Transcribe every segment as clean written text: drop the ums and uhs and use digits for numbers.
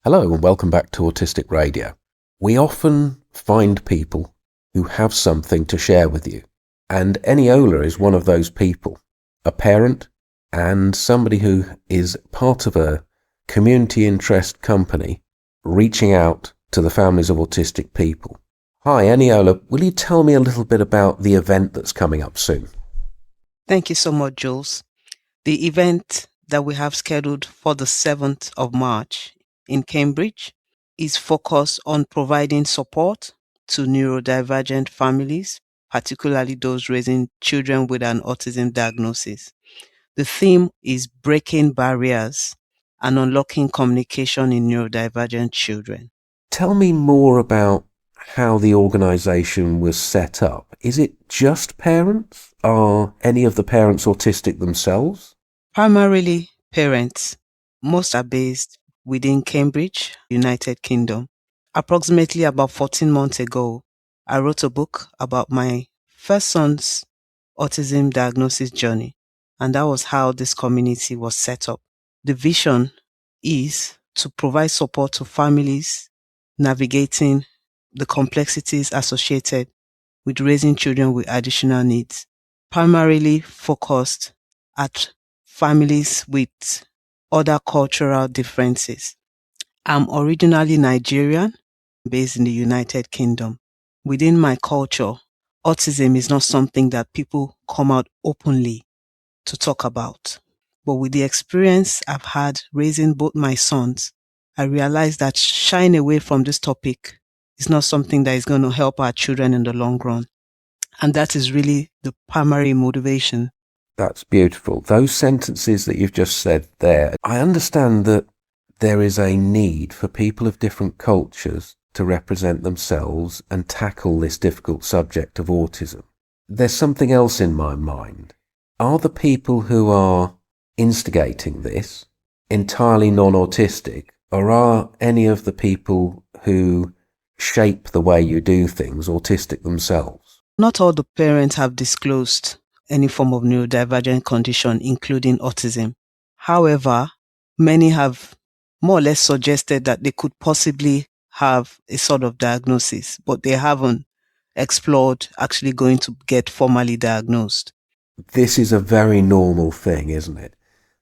Hello and welcome back to Autistic Radio. We often find people who have something to share with you, and Eniola is one of those people, a parent and somebody who is part of a community interest company reaching out to the families of autistic people. Hi Eniola, will you tell me a little bit about the event that's coming up soon? Thank you so much, Jules. The event that we have scheduled for the 7th of March in Cambridge is focused on providing support to neurodivergent families, particularly those raising children with an autism diagnosis. The theme is breaking barriers and unlocking communication in neurodivergent children. Tell me more about how the organisation was set up. Is it just parents? Are any of the parents autistic themselves? Primarily parents. Most are based within Cambridge, United Kingdom. Approximately about 14 months ago, I wrote a book about my first son's autism diagnosis journey, and that was how this community was set up. The vision is to provide support to families navigating the complexities associated with raising children with additional needs, primarily focused at families with other cultural differences. I'm originally Nigerian, based in the United Kingdom. Within my culture, autism is not something that people come out openly to talk about. But with the experience I've had raising both my sons, I realized that shying away from this topic is not something that is going to help our children in the long run. And that is really the primary motivation. That's beautiful. Those sentences that you've just said there, I understand that there is a need for people of different cultures to represent themselves and tackle this difficult subject of autism. There's something else in my mind. Are the people who are instigating this entirely non-autistic, or are any of the people who shape the way you do things autistic themselves? Not all the parents have disclosed any form of neurodivergent condition, including autism. However, many have more or less suggested that they could possibly have a sort of diagnosis, but they haven't explored actually going to get formally diagnosed. This is a very normal thing, isn't it?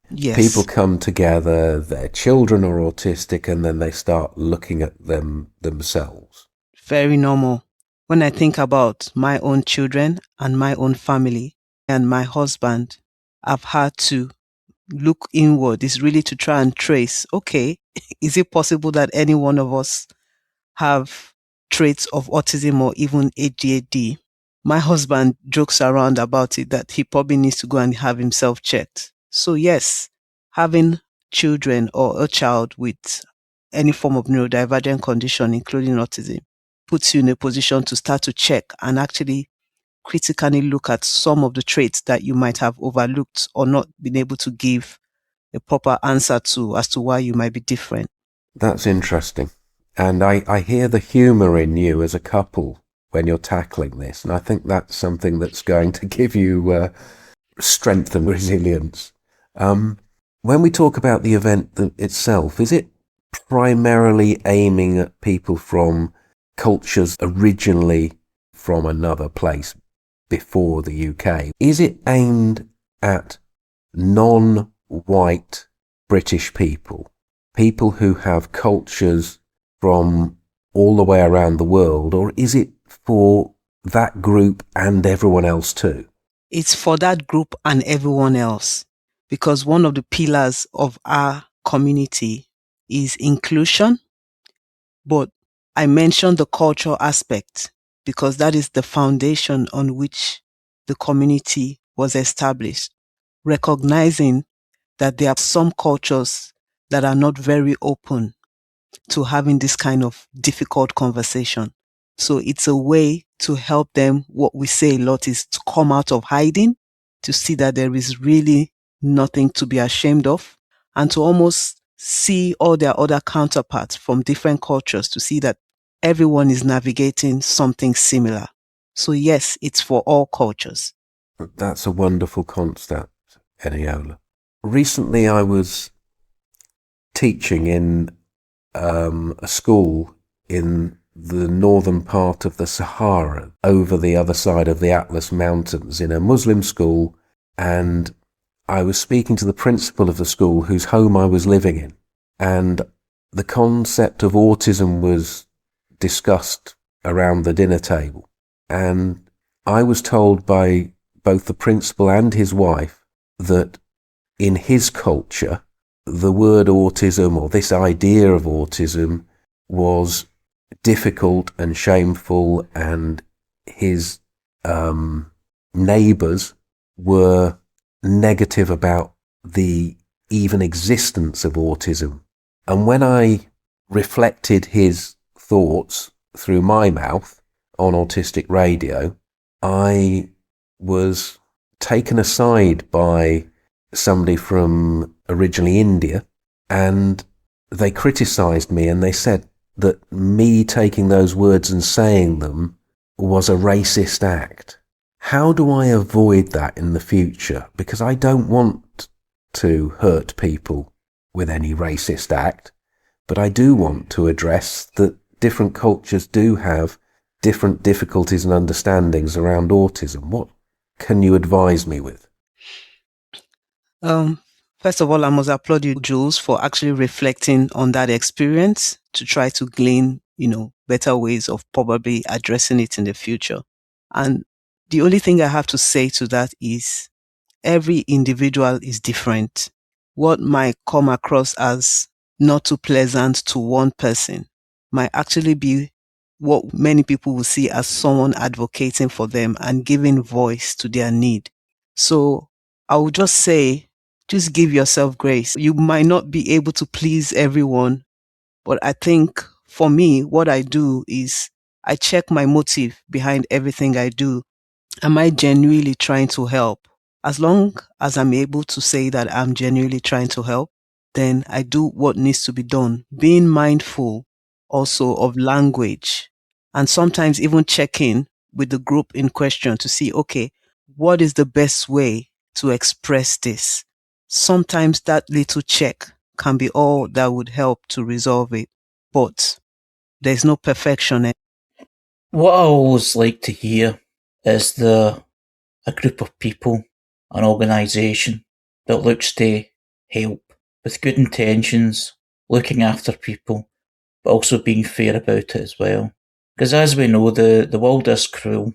Yes. People come together, their children are autistic, and then they start looking at them themselves. Very normal. When I think about my own children and my own family and my husband, I've had to look inward. Is really to try and trace, okay, is it possible that any one of us have traits of autism or even ADHD? My husband jokes around about it that he probably needs to go and have himself checked. So yes, having children or a child with any form of neurodivergent condition, including autism, puts you in a position to start to check and actually critically look at some of the traits that you might have overlooked or not been able to give a proper answer to as to why you might be different. That's interesting. And I hear the humour in you as a couple when you're tackling this. And I think that's something that's going to give you strength and resilience. When we talk about the event itself, is it primarily aiming at people from cultures originally from another place before the UK? Is it aimed at non-white British people, people who have cultures from all the way around the world, or is it for that group and everyone else too? It's for that group and everyone else, because one of the pillars of our community is inclusion. But I mentioned the cultural aspect because that is the foundation on which the community was established, recognizing that there are some cultures that are not very open to having this kind of difficult conversation. So it's a way to help them. What we say a lot is to come out of hiding, to see that there is really nothing to be ashamed of, and to almost see all their other counterparts from different cultures to see that everyone is navigating something similar. So yes, it's for all cultures. That's a wonderful concept, Eniola. Recently I was teaching in a school in the northern part of the Sahara, over the other side of the Atlas Mountains, in a Muslim school, and I was speaking to the principal of the school whose home I was living in, and the concept of autism was discussed around the dinner table, and I was told by both the principal and his wife that in his culture, the word autism, or this idea of autism, was difficult and shameful, and his neighbours were negative about the even existence of autism. And when I reflected his thoughts through my mouth on Autistic Radio, I was taken aside by somebody from originally India, and they criticised me, and they said that me taking those words and saying them was a racist act. How do I avoid that in the future? Because I don't want to hurt people with any racist act, but I do want to address that different cultures do have different difficulties and understandings around autism. What can you advise me with? First of all, I must applaud you, Jules, for actually reflecting on that experience to try to glean, better ways of probably addressing it in the future. And the only thing I have to say to that is every individual is different. What might come across as not too pleasant to one person might actually be what many people will see as someone advocating for them and giving voice to their need. So I would just say, just give yourself grace. You might not be able to please everyone, but I think for me, what I do is I check my motive behind everything I do. Am I genuinely trying to help? As long as I'm able to say that I'm genuinely trying to help, then I do what needs to be done, being mindful also of language, and sometimes even checking with the group in question to see, okay, what is the best way to express this? Sometimes that little check can be all that would help to resolve it, but there's no perfection. What I always like to hear is a group of people, an organisation that looks to help with good intentions, looking after people, but also being fair about it as well. Because as we know, the world is cruel.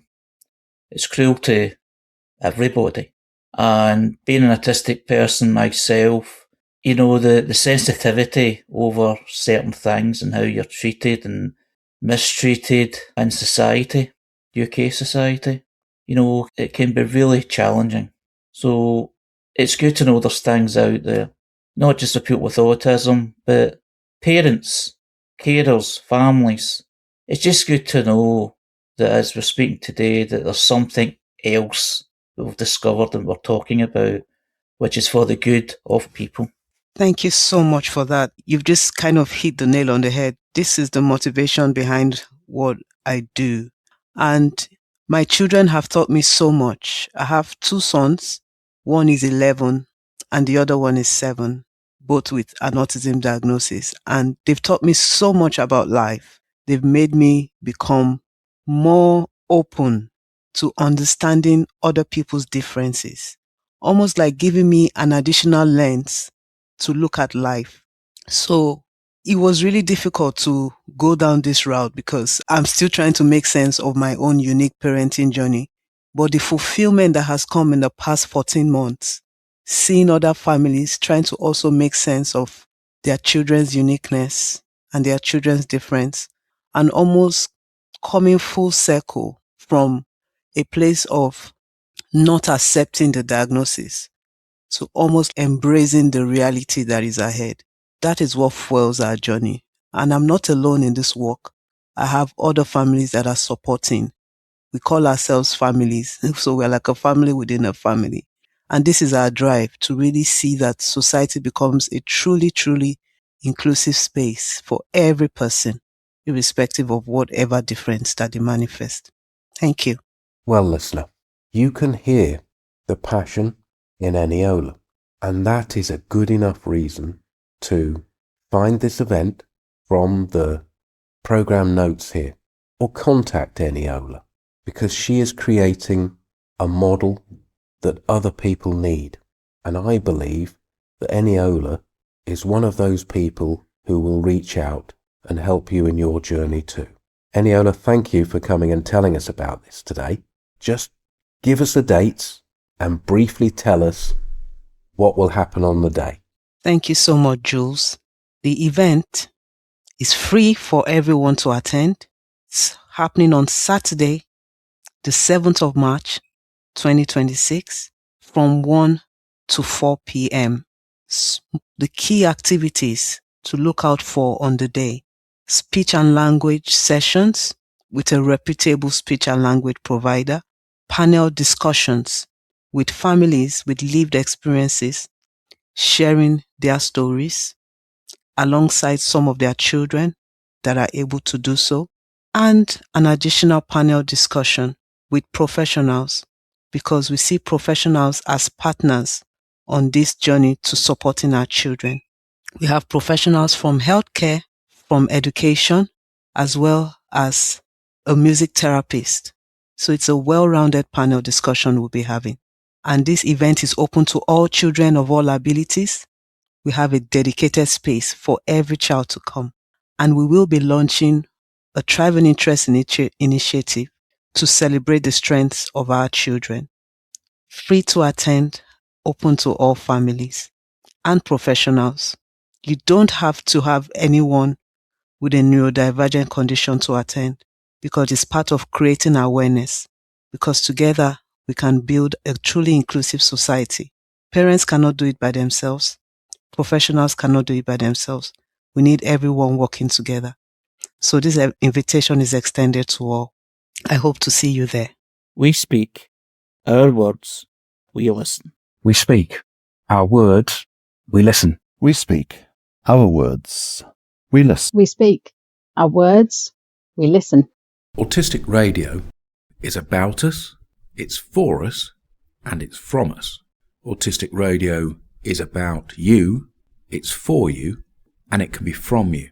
It's cruel to everybody. And being an autistic person myself, the sensitivity over certain things and how you're treated and mistreated in society, UK society, it can be really challenging. So it's good to know there's things out there, not just for people with autism, but parents, carers, families. It's just good to know that as we're speaking today, that there's something else that we've discovered and we're talking about, which is for the good of people. Thank you so much for that. You've just kind of hit the nail on the head. This is the motivation behind what I do. And my children have taught me so much. I have 2 sons. One is 11 and the other one is 7, both with an autism diagnosis. And they've taught me so much about life. They've made me become more open to understanding other people's differences, almost like giving me an additional lens to look at life. So it was really difficult to go down this route because I'm still trying to make sense of my own unique parenting journey. But the fulfillment that has come in the past 14 months, seeing other families trying to also make sense of their children's uniqueness and their children's difference, and almost coming full circle from a place of not accepting the diagnosis to almost embracing the reality that is ahead. That is what fuels our journey. And I'm not alone in this work. I have other families that are supporting. We call ourselves families. So we're like a family within a family. And this is our drive to really see that society becomes a truly, truly inclusive space for every person, irrespective of whatever difference that they manifest. Thank you. Well, listener, you can hear the passion in Eniola, and that is a good enough reason to find this event from the program notes here, or contact Eniola, because she is creating a model that other people need. And I believe that Eniola is one of those people who will reach out and help you in your journey too. Eniola, thank you for coming and telling us about this today. Just give us the dates and briefly tell us what will happen on the day. Thank you so much, Jules. The event is free for everyone to attend. It's happening on Saturday, the 7th of March, 2026, from 1 to 4 p.m. The key activities to look out for on the day: speech and language sessions with a reputable speech and language provider, panel discussions with families with lived experiences, sharing their stories alongside some of their children that are able to do so, and an additional panel discussion with professionals, because we see professionals as partners on this journey to supporting our children. We have professionals from healthcare, from education, as well as a music therapist. So it's a well-rounded panel discussion we'll be having. And this event is open to all children of all abilities. We have a dedicated space for every child to come. And we will be launching a Thrive in Interest initiative to celebrate the strengths of our children. Free to attend, open to all families and professionals. You don't have to have anyone with a neurodivergent condition to attend, because it's part of creating awareness, because together we can build a truly inclusive society. Parents cannot do it by themselves. Professionals cannot do it by themselves. We need everyone working together. So this invitation is extended to all. I hope to see you there. We speak our words, we listen. We speak our words, we listen. We speak our words, we listen. We speak our words, we listen. Autistic Radio is about us, it's for us, and it's from us. Autistic Radio is about you, it's for you, and it can be from you.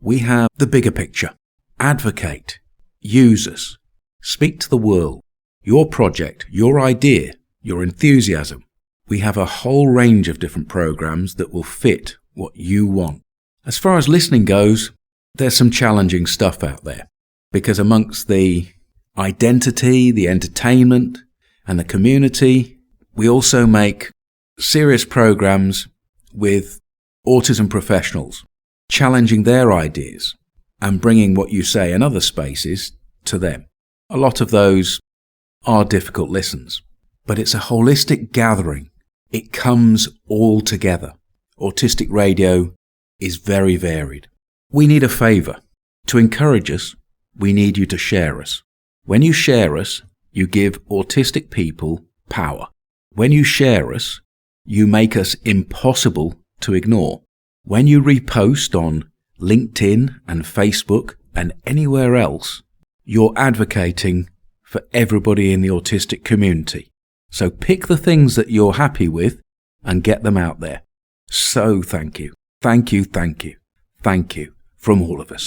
We have the bigger picture. Advocate, use us, speak to the world, your project, your idea, your enthusiasm. We have a whole range of different programs that will fit what you want. As far as listening goes, there's some challenging stuff out there, because amongst the identity, the entertainment, and the community, we also make serious programs with autism professionals, challenging their ideas and bringing what you say in other spaces to them. A lot of those are difficult listens, but it's a holistic gathering. It comes all together. Autistic Radio is very varied. We need a favour. To encourage us, we need you to share us. When you share us, you give autistic people power. When you share us, you make us impossible to ignore. When you repost on LinkedIn and Facebook and anywhere else, you're advocating for everybody in the autistic community. So pick the things that you're happy with and get them out there. So thank you. Thank you, thank you, thank you from all of us.